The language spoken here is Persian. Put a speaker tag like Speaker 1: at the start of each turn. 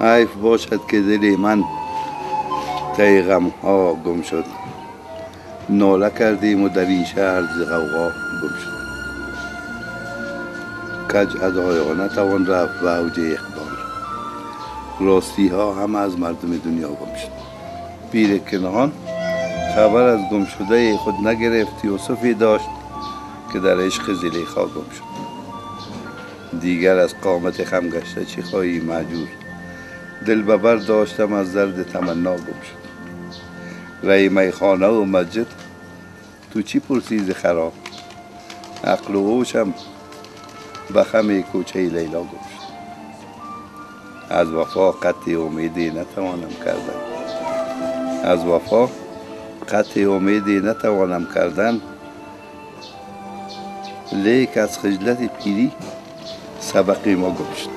Speaker 1: حیف باشد که دل من تی غم ها گم شد. ناله کردیم و در این شهر ز غوغا گم شد. کج اداها نتوان رفت به اوج اقبال. راستی ها هم از مردم دنیا گم شد. پیر کنعان خبر از گم شده خود نگرفت. یوسفی داشت که در عشق زلیخا گم شد. دیگر از قامت خم گشته چی خواهی مهجور. دل ببر داشتم از درد تمنا گم شد. رای میخانه و مسجد تو چی پرسی ز خراب. عقل و هوشم به خم کوچه لیلا گم شد. از وفا قطع امیدی نتوانم کردن. از وفا قطع امیدی نتوانم کردن. لیک از خجلت پیری سبق ما گم شد.